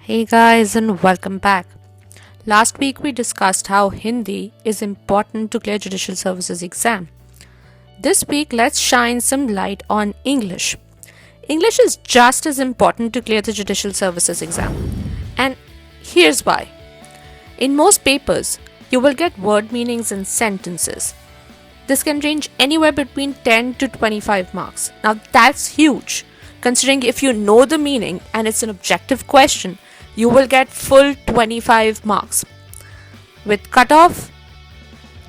Hey guys, and welcome back. Last week we discussed how Hindi is important to clear Judicial Services exam. This week let's shine some light on English. English is just as important to clear the Judicial Services exam. And here's why. In most papers, you will get word meanings and sentences. This can range anywhere between 10 to 25 marks. Now that's huge, considering if you know the meaning and it's an objective question, you will get full 25 marks. With cutoff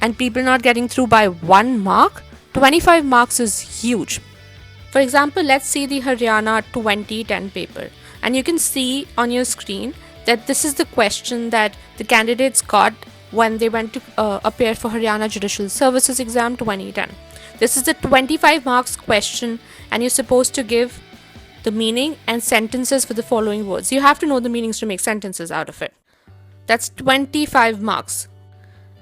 and people not getting through by 1 mark, 25 marks is huge. For example, let's see the Haryana 2010 paper, and you can see on your screen that this is the question that the candidates got when they went to appear for Haryana Judicial Services exam 2010. This is the 25 marks question, and you're supposed to give the meaning and sentences for the following words. You have to know the meanings to make sentences out of it. That's 25 marks.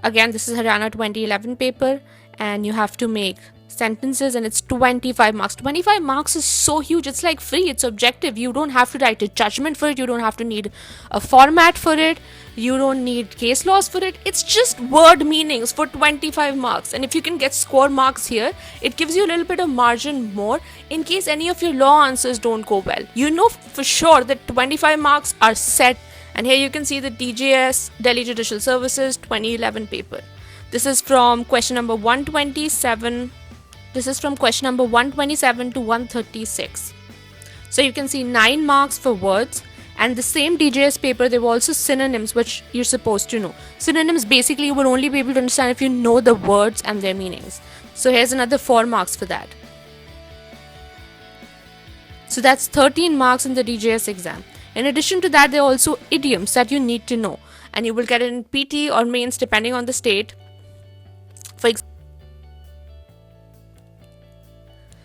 Again, this is Haryana 2011 paper, and you have to make sentences, and it's 25 marks. 25 marks is so huge. It's like free. It's objective. You don't have to write a judgment for it. You don't have to need a format for it. You don't need case laws for it. It's just word meanings for 25 marks. And if you can get score marks here, it gives you a little bit of margin more in case any of your law answers don't go well. You know for sure that 25 marks are set. And here you can see the DJS, Delhi Judicial Services 2011 paper. This is from question number 127. This is from question number 127 to 136. So you can see 9 marks for words, and the same DJS paper there were also synonyms which you're supposed to know. Synonyms basically you will only be able to understand if you know the words and their meanings. So here's another 4 marks for that. So that's 13 marks in the DJS exam. In addition to that, there are also idioms that you need to know, and you will get it in PT or mains depending on the state. For example,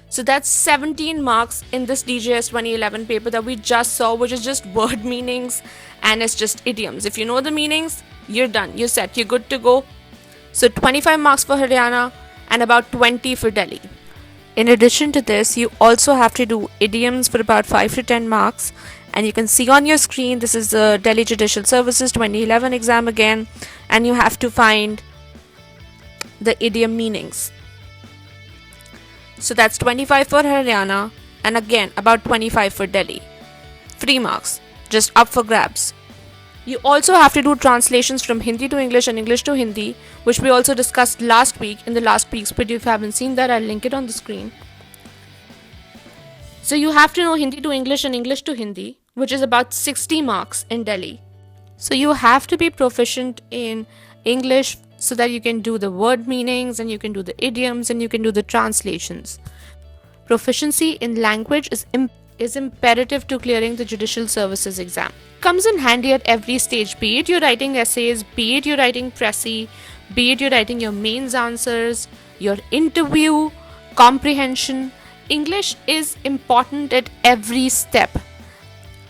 so that's 17 marks in this DJS 2011 paper that we just saw, which is just word meanings and it's just idioms. If you know the meanings, you're done, you're set, you're good to go. So 25 marks for Haryana and about 20 for Delhi. In addition to this, you also have to do idioms for about 5 to 10 marks. And you can see on your screen, this is the Delhi Judicial Services 2011 exam again. And you have to find the idiom meanings. So that's 25 for Haryana and again about 25 for Delhi. Free marks, just up for grabs. You also have to do translations from Hindi to English and English to Hindi, which we also discussed last week in the last week's video. If you haven't seen that, I'll link it on the screen. So you have to know Hindi to English and English to Hindi, which is about 60 marks in Delhi. So you have to be proficient in English so that you can do the word meanings and you can do the idioms and you can do the translations. Proficiency in language is imperative to clearing the Judicial Services exam. Comes in handy at every stage, be it you're writing essays, be it you're writing Pressy, be it you're writing your mains answers, your interview, comprehension. English is important at every step.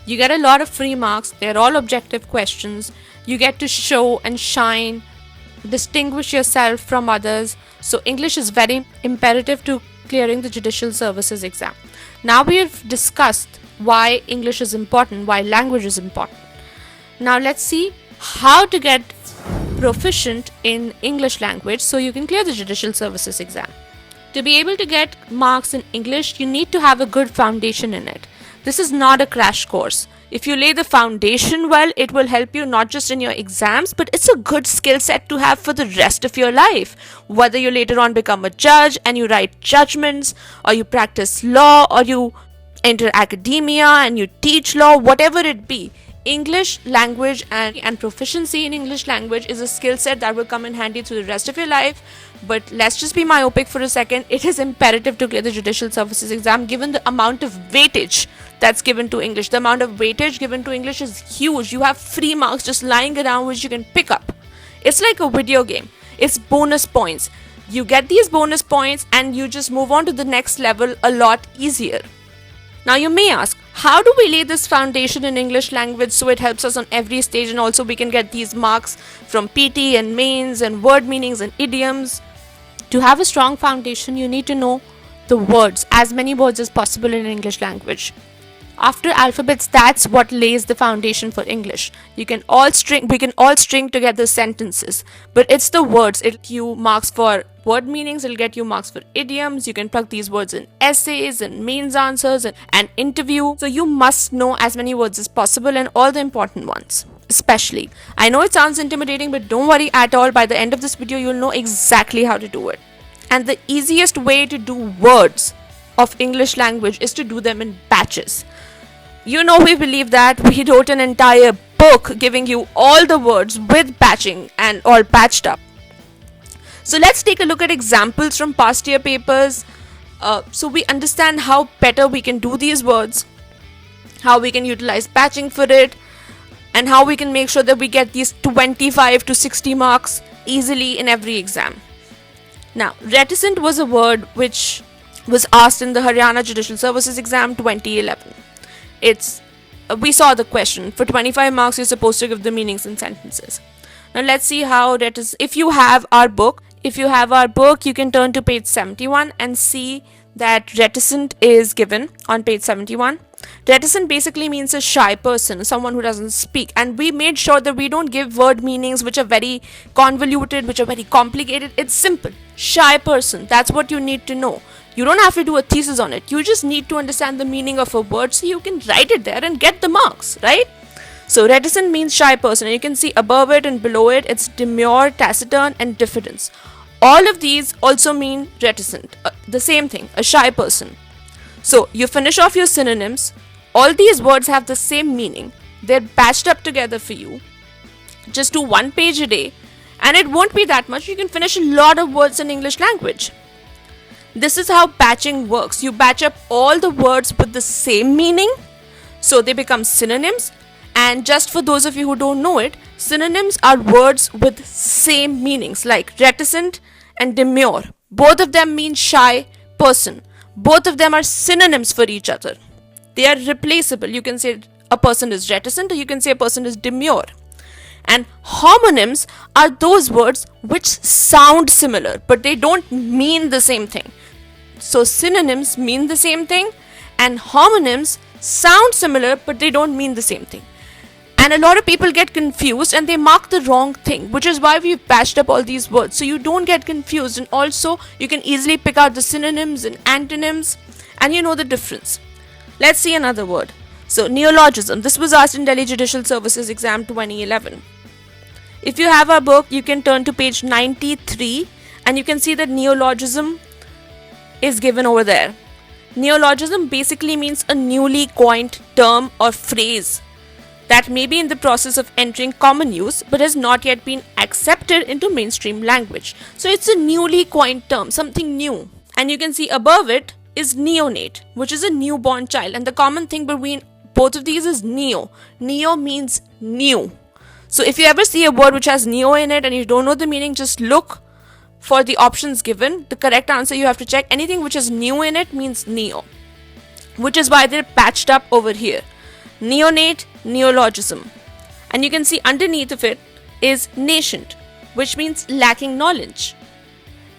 You get a lot of free marks, they're all objective questions. You get to show and shine, distinguish yourself from others. So English is very imperative to clearing the Judicial Services exam. Now we have discussed why English is important, why language is important. Now let's see how to get proficient in English language so you can clear the Judicial Services exam. To be able to get marks in English, you need to have a good foundation in it. This is not a crash course. If you lay the foundation well, it will help you not just in your exams, but it's a good skill set to have for the rest of your life. Whether you later on become a judge and you write judgments, or you practice law, or you enter academia and you teach law, whatever it be, English language and proficiency in English language is a skill set that will come in handy through the rest of your life. But let's just be myopic for a second. It is imperative to clear the Judicial Services exam given the amount of weightage that's given to English. The amount of weightage given to English is huge. You have free marks just lying around which you can pick up. It's like a video game. It's bonus points. You get these bonus points and you just move on to the next level a lot easier. Now you may ask, how do we lay this foundation in English language so it helps us on every stage and also we can get these marks from PT and mains and word meanings and idioms? To have a strong foundation, you need to know the words, as many words as possible in English language. After alphabets, that's what lays the foundation for English. We can all string together sentences, but it's the words. It'll get you marks for word meanings, it'll get you marks for idioms. You can plug these words in essays and mains answers and interview. So you must know as many words as possible and all the important ones. Especially. I know it sounds intimidating, but don't worry at all. By the end of this video, you'll know exactly how to do it. And the easiest way to do words of English language is to do them in batches. You know, we believe that. We wrote an entire book giving you all the words with batching and all batched up. So let's take a look at examples from past year papers, so we understand how better we can do these words, how we can utilize batching for it, and how we can make sure that we get these 25 to 60 marks easily in every exam. Now, reticent was a word which was asked in the Haryana Judicial Services exam 2011. We saw the question. For 25 marks, you're supposed to give the meanings in sentences. Now let's see how reticent. If you have our book, you can turn to page 71 and see that reticent is given on page 71. Reticent basically means a shy person, someone who doesn't speak. And we made sure that we don't give word meanings which are very convoluted, which are very complicated. It's simple. Shy person. That's what you need to know. You don't have to do a thesis on it. You just need to understand the meaning of a word so you can write it there and get the marks, right? So reticent means shy person, and you can see above it and below it, it's demure, taciturn, and diffidence. All of these also mean reticent, the same thing, a shy person. So you finish off your synonyms. All these words have the same meaning. They're batched up together for you. Just do 1 page a day, and it won't be that much. You can finish a lot of words in English language. This is how batching works. You batch up all the words with the same meaning, so they become synonyms. And just for those of you who don't know it, synonyms are words with same meanings, like reticent and demure. Both of them mean shy person. Both of them are synonyms for each other. They are replaceable. You can say a person is reticent, or you can say a person is demure. And homonyms are those words which sound similar, but they don't mean the same thing. So synonyms mean the same thing, and homonyms sound similar, but they don't mean the same thing. And a lot of people get confused and they mark the wrong thing, which is why we've patched up all these words, so you don't get confused, and also you can easily pick out the synonyms and antonyms, and you know the difference. Let's see another word. So neologism. This was asked in Delhi Judicial Services exam 2011. If you have our book, you can turn to page 93 and you can see that neologism is given over there. Neologism basically means a newly coined term or phrase that may be in the process of entering common use but has not yet been accepted into mainstream language. So it's a newly coined term, something new. And you can see above it is neonate, which is a newborn child. And the common thing between both of these is neo. Neo means new. So if you ever see a word which has neo in it and you don't know the meaning, just look for the options given. The correct answer you have to check. Anything which has new in it means neo, which is why they're patched up over here. Neonate, neologism. And you can see underneath of it is nascent, which means lacking knowledge.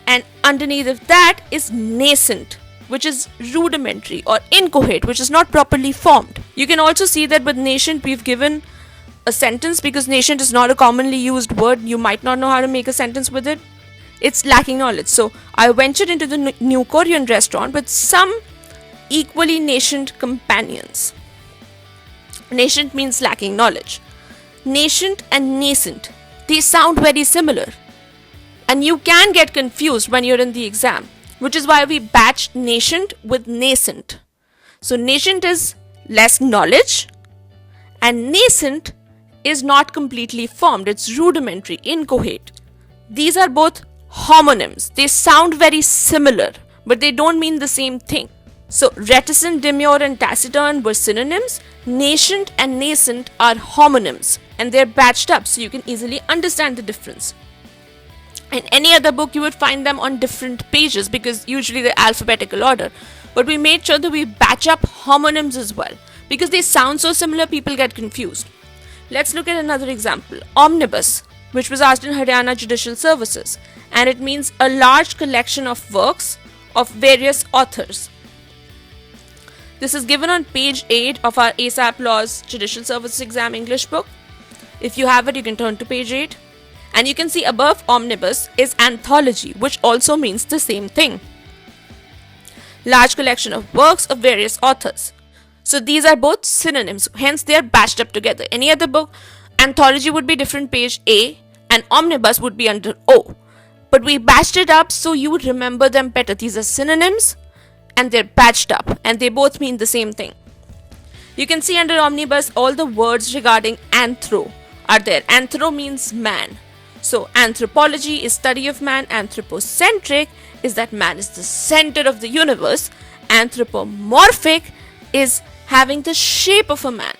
And underneath of that is nascent, which is rudimentary or inchoate, which is not properly formed. You can also see that with nascent we've given a sentence, because nascent is not a commonly used word. You might not know how to make a sentence with it. It's lacking knowledge. So I ventured into the new Korean restaurant with some equally nascent companions. Nascent means lacking knowledge. Nascent and nascent, they sound very similar, and you can get confused when you're in the exam, which is why we batched nascent with nascent. So nascent is less knowledge and nascent is not completely formed. It's rudimentary, inchoate. These are both homonyms. They sound very similar, but they don't mean the same thing. So reticent, demure, and taciturn were synonyms. Nascent and nascent are homonyms, and they're batched up so you can easily understand the difference. In any other book, you would find them on different pages because usually they're alphabetical order. But we made sure that we batch up homonyms as well because they sound so similar, people get confused. Let's look at another example. Omnibus, which was asked in Haryana Judicial Services, and it means a large collection of works of various authors. This is given on page 8 of our ASAP Laws Judicial Service Exam English book. If you have it, you can turn to page 8. And you can see above omnibus is anthology, which also means the same thing. Large collection of works of various authors. So these are both synonyms, hence they are batched up together. Any other book, anthology would be different page A and omnibus would be under O. But we batched it up so you would remember them better. These are synonyms and they're batched up and they both mean the same thing. You can see under omnibus all the words regarding anthro are there. Anthro means man. So anthropology is study of man. Anthropocentric is that man is the center of the universe. Anthropomorphic is having the shape of a man.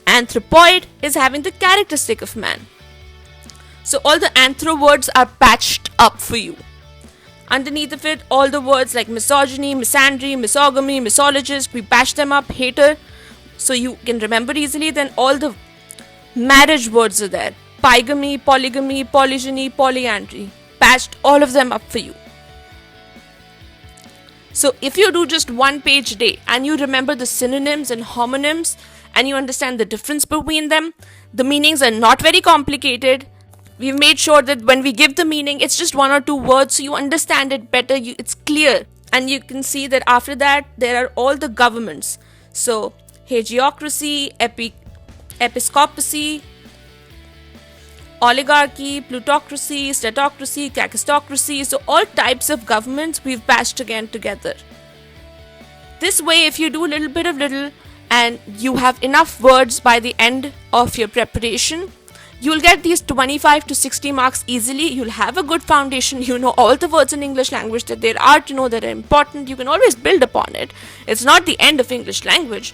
Anthropoid is having the characteristic of man. So all the anthro words are patched up for you. Underneath of it, all the words like misogyny, misandry, misogamy, misologist, we patch them up, hater, so you can remember easily. Then all the marriage words are there. Bigamy, polygamy, polygyny, polyandry. Patched all of them up for you. So if you do just one page a day and you remember the synonyms and homonyms and you understand the difference between them, the meanings are not very complicated. We've made sure that when we give the meaning, it's just one or two words so you understand it better, it's clear. And you can see that after that, there are all the governments. So, hagiocracy, episcopacy, oligarchy, plutocracy, statocracy, kakistocracy. So all types of governments we've patched again together. This way, if you do a little and you have enough words by the end of your preparation, you'll get these 25 to 60 marks easily. You'll have a good foundation. You know all the words in English language that there are to know that are important. You can always build upon it. It's not the end of English language,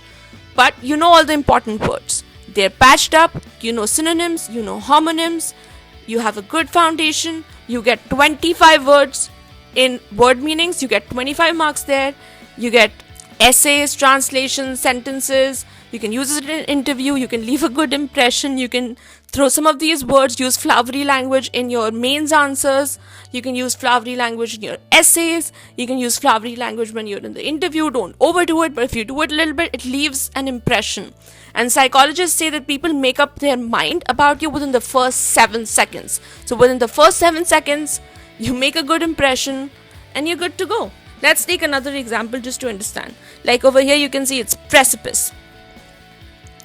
but you know all the important words. They're patched up, you know synonyms, you know homonyms, you have a good foundation, you get 25 words in word meanings, you get 25 marks there, you get essays, translations, sentences, you can use it in an interview, you can leave a good impression, you can throw some of these words, use flowery language in your mains answers, you can use flowery language in your essays, you can use flowery language when you're in the interview. Don't overdo it, but if you do it a little bit, it leaves an impression. And psychologists say that people make up their mind about you within the first 7 seconds. So within the first 7 seconds, you make a good impression and you're good to go. Let's take another example just to understand. Like over here, you can see it's precipice,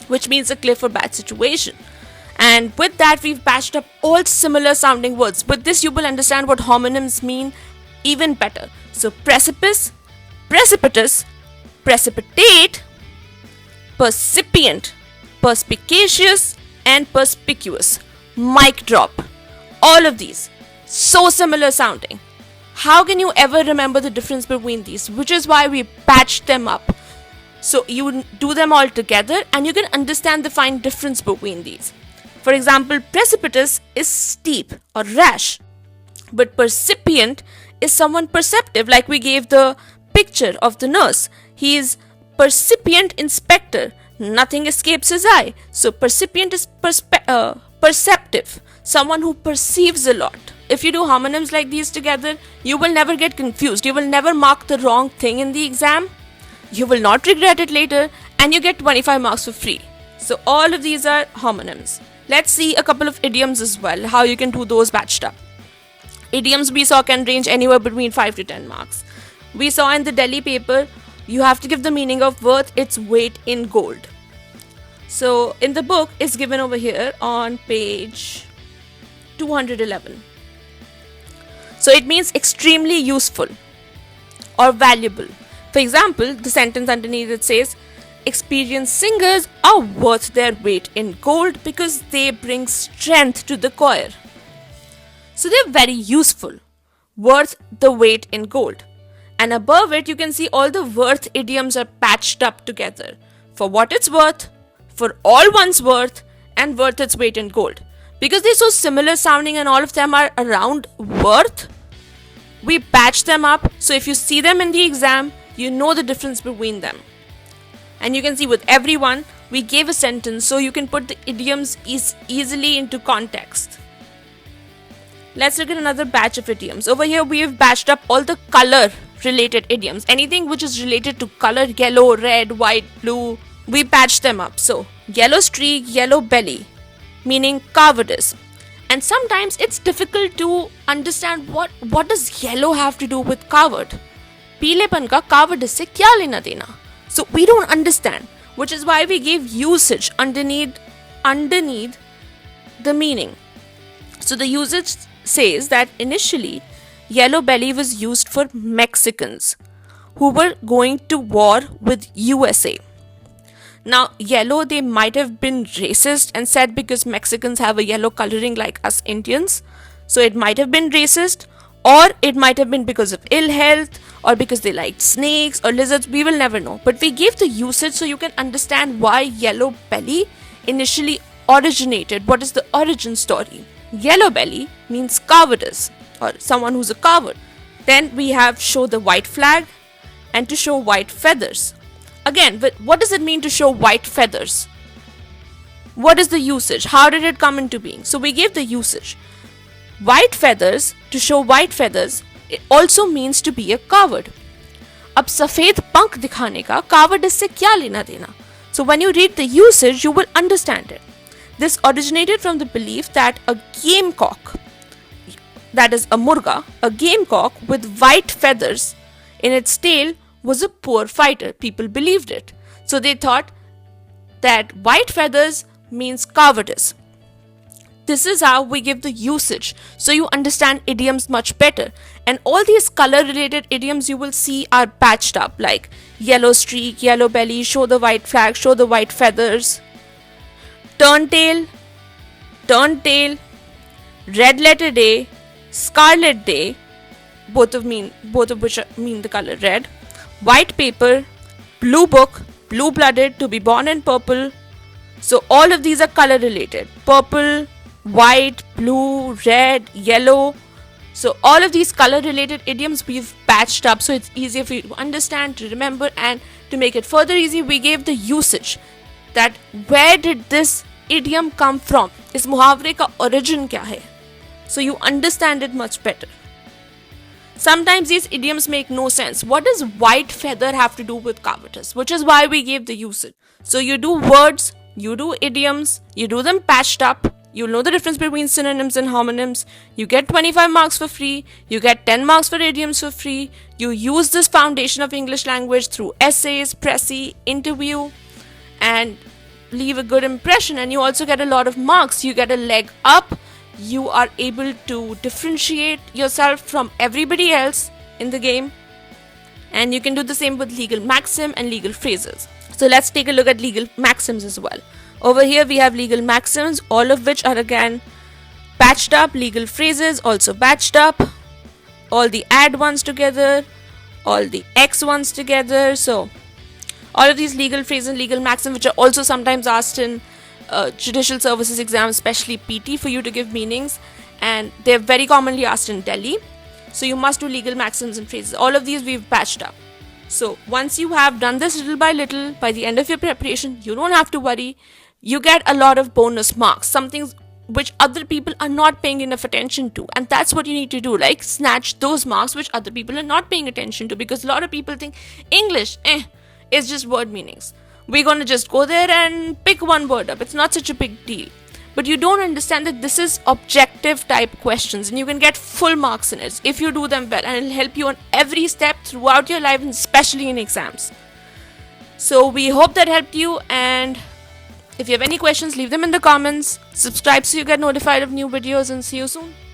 which means a cliff or bad situation. And with that, we've patched up all similar sounding words. With this, you will understand what homonyms mean even better. So precipice, precipitous, precipitate, percipient, perspicacious, and perspicuous. Mic drop. All of these. So similar sounding. How can you ever remember the difference between these? Which is why we patched them up. So you do them all together and you can understand the fine difference between these. For example, precipitous is steep or rash. But percipient is someone perceptive, like we gave the picture of the nurse. He is percipient inspector. Nothing escapes his eye. So percipient is perceptive. Someone who perceives a lot. If you do homonyms like these together, you will never get confused. You will never mark the wrong thing in the exam. You will not regret it later and you get 25 marks for free. So all of these are homonyms. Let's see a couple of idioms as well, how you can do those batched up. Idioms we saw can range anywhere between 5 to 10 marks. We saw in the Delhi paper, you have to give the meaning of worth its weight in gold. So in the book, it's given over here on page 211. So it means extremely useful or valuable. For example, the sentence underneath it says, experienced singers are worth their weight in gold because they bring strength to the choir. So they're very useful, worth the weight in gold. And above it, you can see all the worth idioms are patched up together. For what it's worth, for all one's worth, and worth its weight in gold. Because they're so similar sounding and all of them are around worth, we patch them up. So if you see them in the exam, you know the difference between them. And you can see with everyone, we gave a sentence so you can put the idioms easily into context. Let's look at another batch of idioms. Over here, we have batched up all the color related idioms. Anything which is related to color, yellow, red, white, blue, we patch them up. So, yellow streak, yellow belly, meaning cowardice. And sometimes it's difficult to understand what does yellow have to do with coward. पीलेपन का cowardice से क्या लेना देना? So we don't understand, which is why we gave usage underneath the meaning. So the usage says that initially yellow belly was used for Mexicans who were going to war with USA. Now, yellow, they might have been racist and said because Mexicans have a yellow coloring like us Indians. So it might have been racist, or it might have been because of ill health, or because they liked snakes or lizards. We will never know. But we gave the usage so you can understand why yellow belly initially originated. What is the origin story? Yellow belly means cowardice, or someone who's a coward. Then we have show the white flag and to show white feathers. Again, what does it mean to show white feathers? What is the usage? How did it come into being? So we gave the usage. White feathers, to show white feathers, it also means to be a coward. अब सफेद पंख दिखाने का cowardice से क्या लेना देना? So when you read the usage, you will understand it. This originated from the belief that a gamecock, that is a murga, a gamecock with white feathers in its tail was a poor fighter. People believed it. So they thought that white feathers means cowardice. This is how we give the usage, so you understand idioms much better. And all these color related idioms you will see are patched up, like yellow streak, yellow belly, show the white flag, show the white feathers. Turn tail, red letter day, scarlet day, both of which mean the color red. White paper, blue book, blue blooded, to be born in purple. So all of these are color related. Purple, white, blue, red, yellow. So all of these color related idioms we've patched up so it's easier for you to understand, to remember, and to make it further easy, we gave the usage. That where did this idiom come from? इस मुहावरे का origin क्या है? So you understand it much better. Sometimes these idioms make no sense. What does white feather have to do with cowardice? Which is why we gave the usage. So you do words, you do idioms, you do them patched up. You'll know the difference between synonyms and homonyms. You get 25 marks for free. You get 10 marks for idioms for free. You use this foundation of English language through essays, Pressy, interview, and leave a good impression. And you also get a lot of marks. You get a leg up. You are able to differentiate yourself from everybody else in the game. And you can do the same with legal maxim and legal phrases. So let's take a look at legal maxims as well. Over here we have legal maxims, all of which are again patched up. Legal phrases also patched up. All the add ones together, all the X ones together. So all of these legal phrases and legal maxims, which are also sometimes asked in judicial services exams, especially PT, for you to give meanings, and they're very commonly asked in Delhi. So you must do legal maxims and phrases. All of these we've patched up. So once you have done this little by little, by the end of your preparation, you don't have to worry. You get a lot of bonus marks, something which other people are not paying enough attention to. And that's what you need to do, like snatch those marks which other people are not paying attention to. Because a lot of people think English, it's just word meanings. We're going to just go there and pick one word up. It's not such a big deal. But you don't understand that this is objective type questions and you can get full marks in it if you do them well, and it'll help you on every step throughout your life, and especially in exams. So we hope that helped you, and if you have any questions, leave them in the comments. Subscribe so you get notified of new videos, and see you soon.